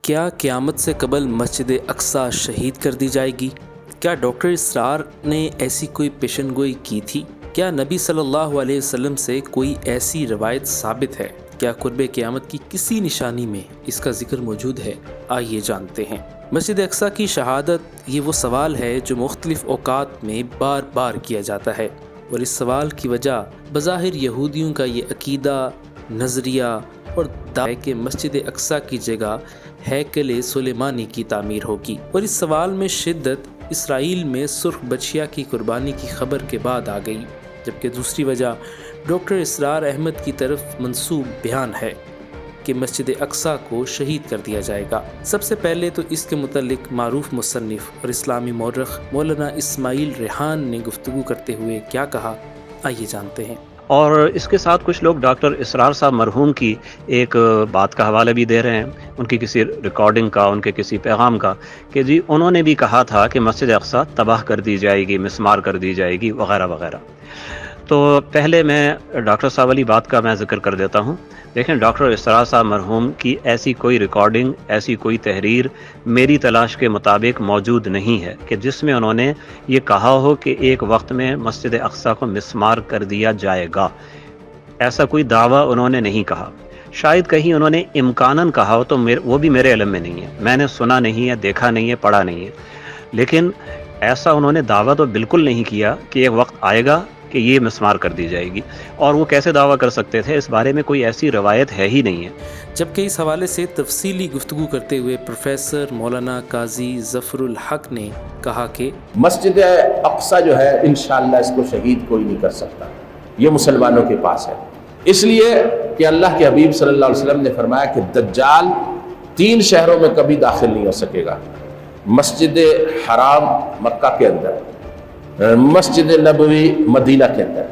کیا قیامت سے قبل مسجد اقصی شہید کر دی جائے گی؟ کیا ڈاکٹر اسرار نے ایسی کوئی پیشن گوئی کی تھی؟ کیا نبی صلی اللہ علیہ وسلم سے کوئی ایسی روایت ثابت ہے؟ کیا قرب قیامت کی کسی نشانی میں اس کا ذکر موجود ہے؟ آئیے جانتے ہیں۔ مسجد اقصی کی شہادت یہ وہ سوال ہے جو مختلف اوقات میں بار بار کیا جاتا ہے، اور اس سوال کی وجہ بظاہر یہودیوں کا یہ عقیدہ، نظریہ اور دعویٰ ہے کہ مسجد اقصی کی جگہ ہیکل سلیمانی کی تعمیر ہوگی، اور اس سوال میں شدت اسرائیل میں سرخ بچیا کی قربانی کی خبر کے بعد آ گئی، جبکہ دوسری وجہ ڈاکٹر اسرار احمد کی طرف منسوب بیان ہے کہ مسجد اقصی کو شہید کر دیا جائے گا۔ سب سے پہلے تو اس کے متعلق معروف مصنف اور اسلامی مورخ مولانا اسماعیل ریحان نے گفتگو کرتے ہوئے کیا کہا، آئیے جانتے ہیں۔ اور اس کے ساتھ کچھ لوگ ڈاکٹر اسرار صاحب مرحوم کی ایک بات کا حوالہ بھی دے رہے ہیں، ان کی کسی ریکارڈنگ کا، ان کے کسی پیغام کا، کہ جی انہوں نے بھی کہا تھا کہ مسجد اقصی تباہ کر دی جائے گی، مسمار کر دی جائے گی وغیرہ وغیرہ۔ تو پہلے میں ڈاکٹر صاحب والی بات کا میں ذکر کر دیتا ہوں۔ دیکھیں، ڈاکٹر اسرار صاحب مرحوم کی ایسی کوئی ریکارڈنگ، ایسی کوئی تحریر میری تلاش کے مطابق موجود نہیں ہے کہ جس میں انہوں نے یہ کہا ہو کہ ایک وقت میں مسجد اقصی کو مسمار کر دیا جائے گا۔ ایسا کوئی دعویٰ انہوں نے نہیں کہا۔ شاید کہیں انہوں نے امکاناً کہا ہو تو وہ بھی میرے علم میں نہیں ہے، میں نے سنا نہیں ہے، دیکھا نہیں ہے، پڑھا نہیں ہے، لیکن ایسا انہوں نے دعویٰ تو بالکل نہیں کیا کہ ایک وقت آئے گا کہ یہ مسمار کر دی جائے گی، اور وہ کیسے دعویٰ کر سکتے تھے؟ اس بارے میں کوئی ایسی روایت ہے ہی نہیں ہے۔ جبکہ اس حوالے سے تفصیلی گفتگو کرتے ہوئے پروفیسر مولانا قاضی ظفر الحق نے کہا کہ مسجد اقصی جو ہے انشاءاللہ اس کو شہید کوئی نہیں کر سکتا، یہ مسلمانوں کے پاس ہے، اس لیے کہ اللہ کے حبیب صلی اللہ علیہ وسلم نے فرمایا کہ دجال 3 شہروں میں کبھی داخل نہیں ہو سکے گا: مسجد حرام مکہ کے اندر، مسجد نبوی مدینہ کے اندر،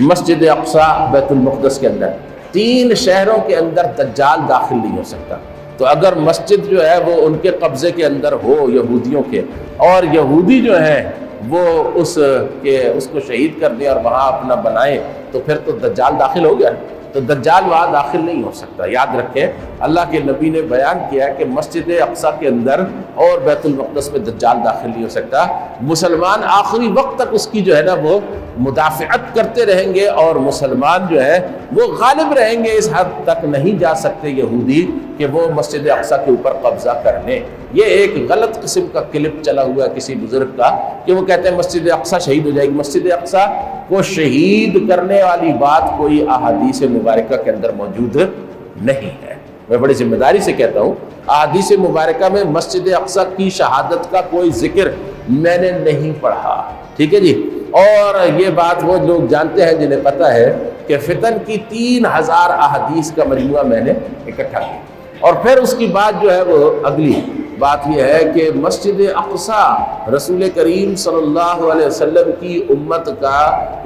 مسجد اقصی بیت المقدس کے اندر۔ 3 شہروں کے اندر دجال داخل نہیں ہو سکتا۔ تو اگر مسجد جو ہے وہ ان کے قبضے کے اندر ہو، یہودیوں کے، اور یہودی جو ہیں وہ اس کو شہید کر دیں اور وہاں اپنا بنائیں، تو پھر تو دجال داخل ہو گیا۔ تو دجال وہاں داخل نہیں ہو سکتا۔ یاد رکھیں، اللہ کے نبی نے بیان کیا ہے کہ مسجد اقصی کے اندر اور بیت المقدس میں دجال داخل نہیں ہو سکتا۔ مسلمان آخری وقت تک اس کی جو ہے نا وہ مدافعت کرتے رہیں گے، اور مسلمان جو ہے وہ غالب رہیں گے۔ اس حد تک نہیں جا سکتے یہودی کہ وہ مسجد اقصی کے اوپر قبضہ کر لیں۔ یہ ایک غلط قسم کا کلپ چلا ہوا ہے کسی بزرگ کا کہ وہ کہتے ہیں مسجد اقصی شہید ہو جائے گی۔ مسجد اقصی کو شہید کرنے والی بات کوئی احادیث مبارکہ کے اندر موجود نہیں ہے۔ میں بڑی ذمہ داری سے کہتا ہوں، احادیث مبارکہ میں مسجد اقصی کی شہادت کا کوئی ذکر میں نے نہیں پڑھا، ٹھیک ہے جی۔ اور یہ بات وہ لوگ جانتے ہیں جنہیں پتہ ہے کہ فتن کی 3000 احادیث کا مجموعہ میں نے اکٹھا کیا، اور پھر اس کی بات جو ہے وہ اگلی بات یہ ہے کہ مسجد اقصی رسول کریم صلی اللہ علیہ وسلم کی امت کا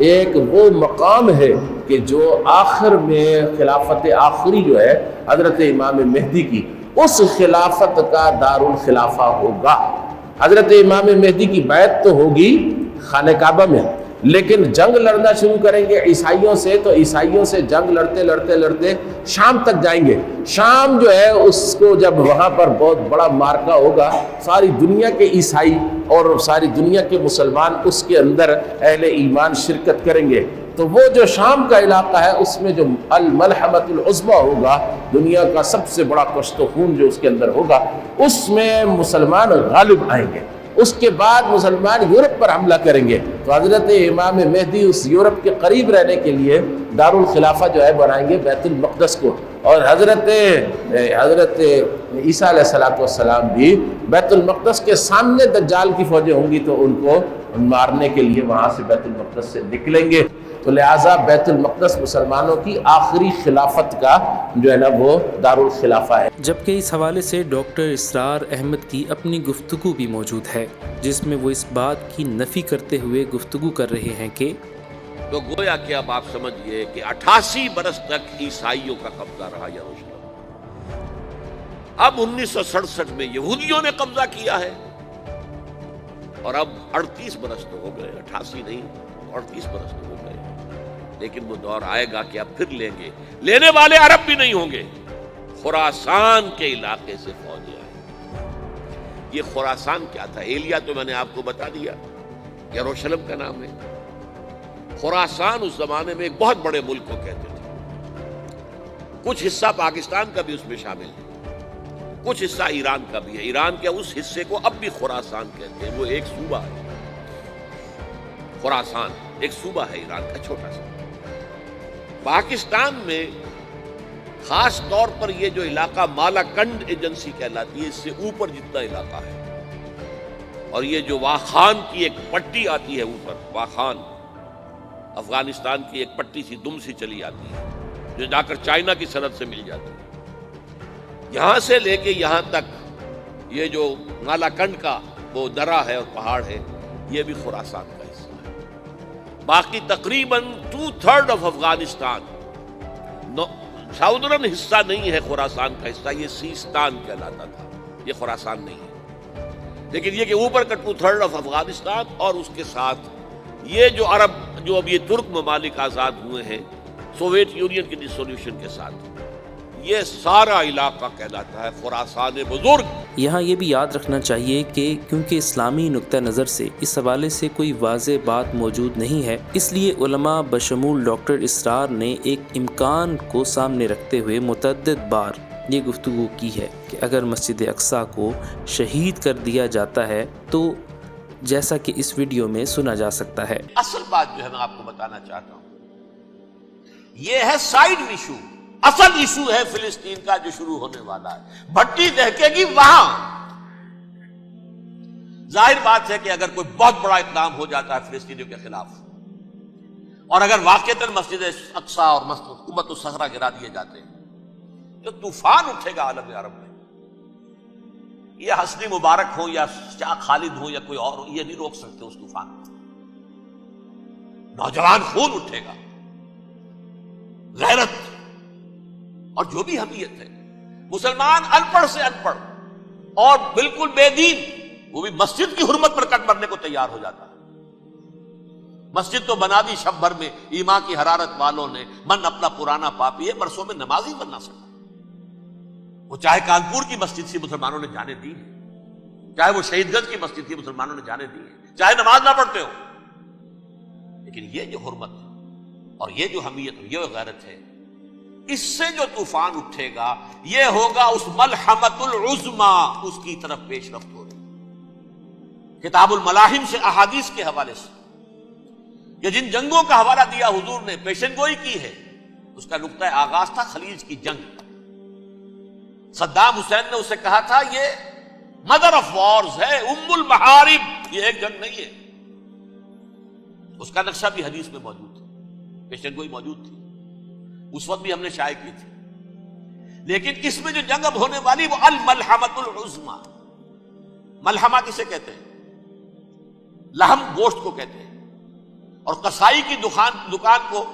ایک وہ مقام ہے کہ جو آخر میں خلافت آخری جو ہے حضرت امام مہدی کی، اس خلافت کا دارالخلافہ ہوگا۔ حضرت امام مہدی کی بیعت تو ہوگی خانہ کعبہ میں، لیکن جنگ لڑنا شروع کریں گے عیسائیوں سے، تو عیسائیوں سے جنگ لڑتے لڑتے لڑتے شام تک جائیں گے۔ شام جو ہے اس کو جب وہاں پر بہت بڑا مارکا ہوگا، ساری دنیا کے عیسائی اور ساری دنیا کے مسلمان اس کے اندر اہل ایمان شرکت کریں گے، تو وہ جو شام کا علاقہ ہے اس میں جو الملحمۃ العظمیٰ ہوگا، دنیا کا سب سے بڑا کشت و خون جو اس کے اندر ہوگا، اس میں مسلمان غالب آئیں گے۔ اس کے بعد مسلمان یورپ پر حملہ کریں گے، تو حضرت امام مہدی اس یورپ کے قریب رہنے کے لیے دارالخلافہ جو ہے بنائیں گے بیت المقدس کو، اور حضرت عیسیٰ علیہ السلام بھی بیت المقدس کے سامنے دجال کی فوجیں ہوں گی تو ان کو مارنے کے لیے وہاں سے بیت المقدس سے نکلیں گے۔ تو لہٰذا بیت المقدس مسلمانوں کی آخری خلافت کا جو ہے نا وہ دارالخلافہ ہے۔ جبکہ اس حوالے سے ڈاکٹر اسرار احمد کی اپنی گفتگو بھی موجود ہے، جس میں وہ اس بات کی نفی کرتے ہوئے گفتگو کر رہے ہیں کہ تو گویا کہ اب آپ سمجھئے کہ 88 برس تک عیسائیوں کا قبضہ رہا یروشلم، اب 1967 میں یہودیوں نے قبضہ کیا ہے، اور اب 38 برس تو ہو گئے، 88 نہیں 38 برس تو ہو گئے، لیکن وہ دور آئے گا کہ اب پھر لیں گے، لینے والے عرب بھی نہیں ہوں گے، خراسان کے علاقے سے فوجیں آئیں۔ یہ خراسان کیا تھا؟ ایلیا تو میں نے آپ کو بتا دیا، یروشلم کا نام ہے۔ خراسان اس زمانے میں ایک بہت بڑے ملک کو کہتے تھے، کچھ حصہ پاکستان کا بھی اس میں شامل ہے، کچھ حصہ ایران کا بھی ہے۔ ایران کے اس حصے کو اب بھی خراسان کہتے ہیں، وہ ایک صوبہ ہے۔ خراسان ایک صوبہ ہے ایران کا، چھوٹا سا۔ پاکستان میں خاص طور پر یہ جو علاقہ مالاکنڈ ایجنسی کہلاتی ہے، اس سے اوپر جتنا علاقہ ہے، اور یہ جو واخان کی ایک پٹی آتی ہے اوپر، واخان افغانستان کی ایک پٹی سی دم سی چلی آتی ہے جو جا کر چائنا کی سرحد سے مل جاتی ہے، یہاں سے لے کے یہاں تک یہ جو مالاکنڈ کا وہ درہ ہے اور پہاڑ ہے، یہ بھی خراسان کا حصہ ہے۔ باقی تقریباً 2/3 آف افغانستان ساؤدرن حصہ نہیں ہے خراسان کا حصہ، یہ سیستان کہلاتا تھا، یہ خراسان نہیں ہے۔ لیکن یہ کہ اوپر کا 2/3 آف افغانستان اور اس کے ساتھ یہ جو عرب جو اب یہ ترک ممالک آزاد ہوئے ہیں سوویت یونین کی ڈسولوشن کے ساتھ، یہ سارا علاقہ کہلاتا ہے خراسان بزرگ۔ یہاں یہ بھی یاد رکھنا چاہیے کہ کیونکہ اسلامی نقطہ نظر سے اس حوالے سے کوئی واضح بات موجود نہیں ہے، اس لیے علماء بشمول ڈاکٹر اسرار نے ایک امکان کو سامنے رکھتے ہوئے متعدد بار یہ گفتگو کی ہے کہ اگر مسجد اقصیٰ کو شہید کر دیا جاتا ہے تو جیسا کہ اس ویڈیو میں سنا جا سکتا ہے۔ اصل بات جو ہے میں آپ کو بتانا چاہتا ہوں، یہ ہے سائیڈ ایشو۔ اصل ایشو ہے فلسطین کا جو شروع ہونے والا ہے، بھٹی دہکے گی وہاں۔ ظاہر بات ہے کہ اگر کوئی بہت بڑا اقدام ہو جاتا ہے فلسطینیوں کے خلاف، اور اگر واقعتاً مسجد اقصیٰ اور حکومت الصحرا گرا دیے جاتے ہیں، تو طوفان اٹھے گا عالم عرب میں۔ یہ حسنی مبارک ہو یا شاہ خالد ہو یا کوئی اور ہو، یہ نہیں روک سکتے اس طوفان کو۔ نوجوان خون اٹھے گا، غیرت اور جو بھی حمیت ہے۔ مسلمان ان پڑھ سے ان پڑھ اور بالکل بے دین، وہ بھی مسجد کی حرمت پر کٹ مرنے کو تیار ہو جاتا ہے۔ مسجد تو بنا دی شب بھر میں ایمان کی حرارت والوں نے، من اپنا پرانا پاپی ہے، برسوں میں نمازی بن نہ سکا۔ وہ چاہے کانپور کی مسجد تھی مسلمانوں نے جانے دی ہے، چاہے وہ شہید گنج کی مسجد تھی مسلمانوں نے جانے دی ہے، چاہے نماز نہ پڑھتے ہو، لیکن یہ جو حرمت اور یہ جو حمیت اور یہ غیرت ہے، اس سے جو طوفان اٹھے گا یہ ہوگا اس ملحمۃ العظمی، اس کی طرف پیش رفت ہو رہی۔ کتاب الملاحم سے احادیث کے حوالے سے کہ جن جنگوں کا حوالہ دیا حضور نے، پیشن گوئی کی ہے، اس کا نقطہ آغاز تھا خلیج کی جنگ۔ صدام حسین نے اسے کہا تھا یہ مدر آف وارز ہے، ام المحارب، یہ ایک جنگ نہیں ہے۔ اس کا نقشہ بھی حدیث میں موجود تھا، پیشن گوئی موجود تھی، اس وقت بھی ہم نے شائع کی تھی۔ لیکن اس میں جو جنگ اب ہونے والی وہ الملحمۃ العظمی۔ ملحمہ کسے کہتے ہیں؟ لحم گوشت کو کہتے ہیں، اور قصائی کی دکان کو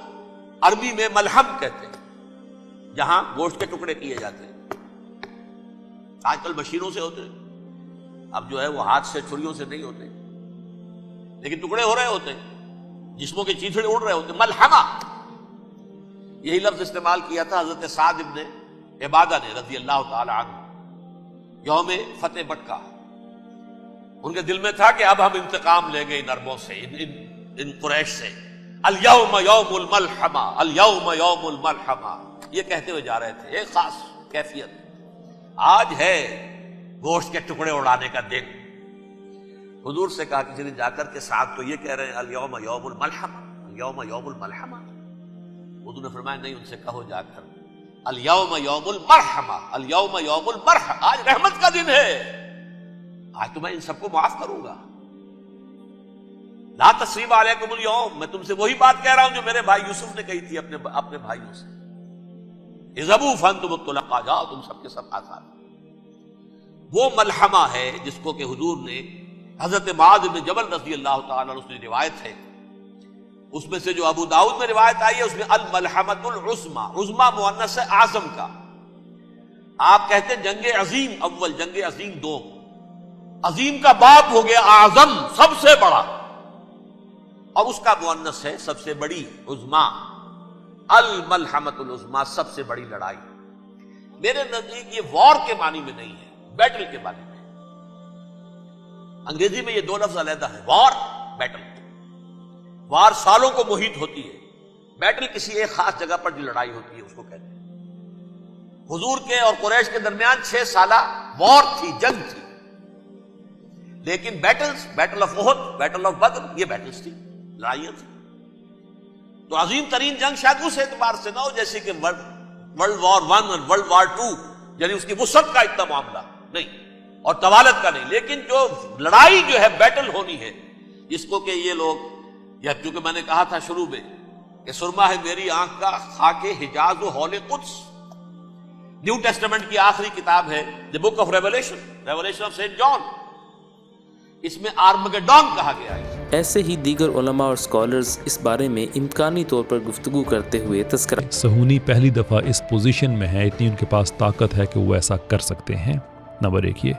عربی میں ملحم کہتے ہیں، جہاں گوشت کے ٹکڑے کیے جاتے ہیں۔ آج کل مشینوں سے ہوتے ہیں، اب جو ہے وہ ہاتھ سے چھریوں سے نہیں ہوتے، لیکن ٹکڑے ہو رہے ہوتے ہیں، جسموں کے چیتھڑے اڑ رہے ہوتے ہیں۔ ملحمہ، یہی لفظ استعمال کیا تھا حضرت سعد ابن عبادہ نے رضی اللہ تعالی عنہ یوم فتح مکہ۔ ان کے دل میں تھا کہ اب ہم انتقام لیں گے ان عربوں سے، ان قریش سے۔ الیوم یوم الملحمہ، الیوم یوم الملحمہ، یہ کہتے ہوئے جا رہے تھے، ایک خاص کیفیت۔ آج ہے گوشت کے ٹکڑے اڑانے کا دن۔ حضور سے کہا کسی نے جا کر کے ساتھ تو یہ کہہ رہے ہیں الیوم یوم الملحمہ، الیوم یوم الملحمہ۔ حضور نے فرمایا نہیں، ان سے کہو جا کر الیوم یوم المرحمہ، الیوم یوم المرحمہ، آج رحمت کا دن ہے، آج تو میں ان سب کو معاف کروں گا۔ لا تثریب علیکم اليوم، میں تم سے وہی بات کہہ رہا ہوں جو میرے بھائی یوسف نے کہی تھی اپنے بھائیوں سے، اذهبوا فانتم الطلقاء، جاؤ تم سب کے سب آزاد۔ وہ ملحمہ ہے جس کو کہ حضور نے حضرت معاذ بن جبل رضی اللہ تعالیٰ عنہ، اس کی روایت ہے، اس میں سے جو ابو داؤد میں روایت آئی ہے اس میں الملحمۃ العظمی، عظمی مؤنث ہے اعظم کا۔ آپ کہتے ہیں جنگ عظیم اول، جنگ عظیم دو، عظیم کا باپ ہو گیا اعظم، سب سے بڑا، اور اس کا مؤنث ہے سب سے بڑی، عظمی، الملحمۃ العظمی، سب سے بڑی لڑائی۔ میرے نزدیک یہ وار کے معنی میں نہیں ہے، بیٹل کے معنی میں۔ انگریزی میں یہ دو لفظ علیحدہ ہے، وار، بیٹل۔ وار سالوں کو محیط ہوتی ہے، بیٹل کسی ایک خاص جگہ پر جو لڑائی ہوتی ہے اس کو کہتے ہیں۔ حضور کے اور قریش کے درمیان 6 سالہ وار تھی، جنگ تھی، لیکن battles, battle of Uhud, battle of Badr, یہ بیٹلز تھی، لڑائیاں تھی۔ تو عظیم ترین جنگ شاید اس اعتبار سے نہ ہو جیسے کہ ورلڈ وار 1 اور ورلڈ وار 2، یعنی اس کی وسعت کا اتنا معاملہ نہیں اور طوالت کا نہیں، لیکن جو لڑائی جو ہے بیٹل ہونی ہے، جس کو کہ یہ لوگ، یا چونکہ میں نے کہا تھا شروع میں کہ سرما ہے میری آنکھ کا خاک حجاز و ہول قدس، نیو ٹیسٹمنٹ کی آخری کتاب ہے the book of revelation of Saint John, اس میں آرمگیڈون کہا گیا ہے۔ ایسے ہی دیگر علماء اور اسکالرز اس بارے میں امکانی طور پر گفتگو کرتے ہوئے تذکرہ صہیونی پہلی دفعہ اس پوزیشن میں ہے، اتنی ان کے پاس طاقت ہے کہ وہ ایسا کر سکتے ہیں۔ نمبر 1 یہ۔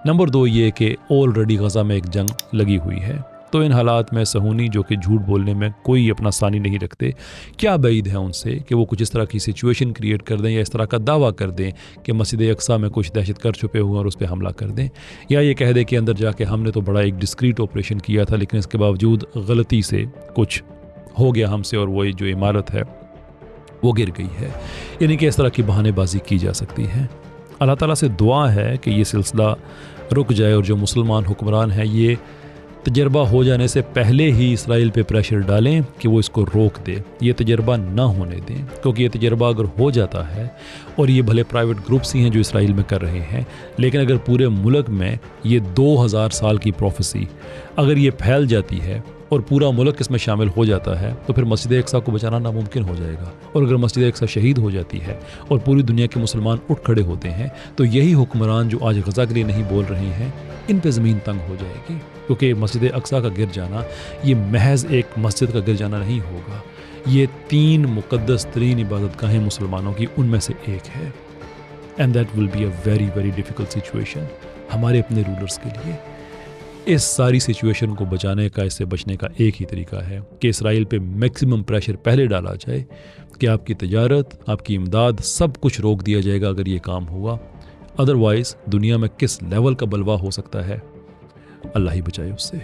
نمبر 2 یہ کہ آلریڈی غزہ میں ایک جنگ لگی ہوئی ہے، تو ان حالات میں صہیونی جو کہ جھوٹ بولنے میں کوئی اپنا ثانی نہیں رکھتے، کیا بعید ہے ان سے کہ وہ کچھ اس طرح کی سچویشن کریٹ کر دیں یا اس طرح کا دعویٰ کر دیں کہ مسجد اقصیٰ میں کچھ دہشت گرد چھپے ہوئے اور اس پہ حملہ کر دیں، یا یہ کہہ دیں کہ اندر جا کے ہم نے تو بڑا ایک ڈسکریٹ آپریشن کیا تھا لیکن اس کے باوجود غلطی سے کچھ ہو گیا ہم سے اور وہ جو عمارت ہے وہ گر گئی ہے۔ یعنی کہ اس طرح کی بہانے بازی کی جا سکتی ہے۔ اللہ تعالیٰ سے دعا ہے کہ یہ سلسلہ رک جائے اور جو مسلمان حکمران ہیں یہ تجربہ ہو جانے سے پہلے ہی اسرائیل پہ پریشر ڈالیں کہ وہ اس کو روک دے، یہ تجربہ نہ ہونے دیں، کیونکہ یہ تجربہ اگر ہو جاتا ہے، اور یہ بھلے پرائیویٹ گروپس ہی ہیں جو اسرائیل میں کر رہے ہیں، لیکن اگر پورے ملک میں یہ 2000 سال کی پروفیسی اگر یہ پھیل جاتی ہے اور پورا ملک اس میں شامل ہو جاتا ہے تو پھر مسجد اقصیٰ کو بچانا ناممکن ہو جائے گا، اور اگر مسجد اقصیٰ شہید ہو جاتی ہے اور پوری دنیا کے مسلمان اٹھ کھڑے ہوتے ہیں تو یہی حکمران جو آج غزہ کے لیے نہیں بول رہے ہیں ان پہ زمین تنگ ہو جائے گی، کیونکہ مسجد اقصیٰ کا گر جانا یہ محض ایک مسجد کا گر جانا نہیں ہوگا، یہ 3 مقدس ترین عبادت گاہیں مسلمانوں کی ان میں سے ایک ہے، and that will be a very very difficult situation ہمارے اپنے رولرز کے لیے۔ اس ساری سچویشن کو بچانے کا، اس سے بچنے کا ایک ہی طریقہ ہے کہ اسرائیل پہ میکسیمم پریشر پہلے ڈالا جائے کہ آپ کی تجارت، آپ کی امداد، سب کچھ روک دیا جائے گا اگر یہ کام ہوا، ادروائز دنیا میں کس لیول کا بلوا ہو سکتا ہے اللہ ہی بچائے اس سے۔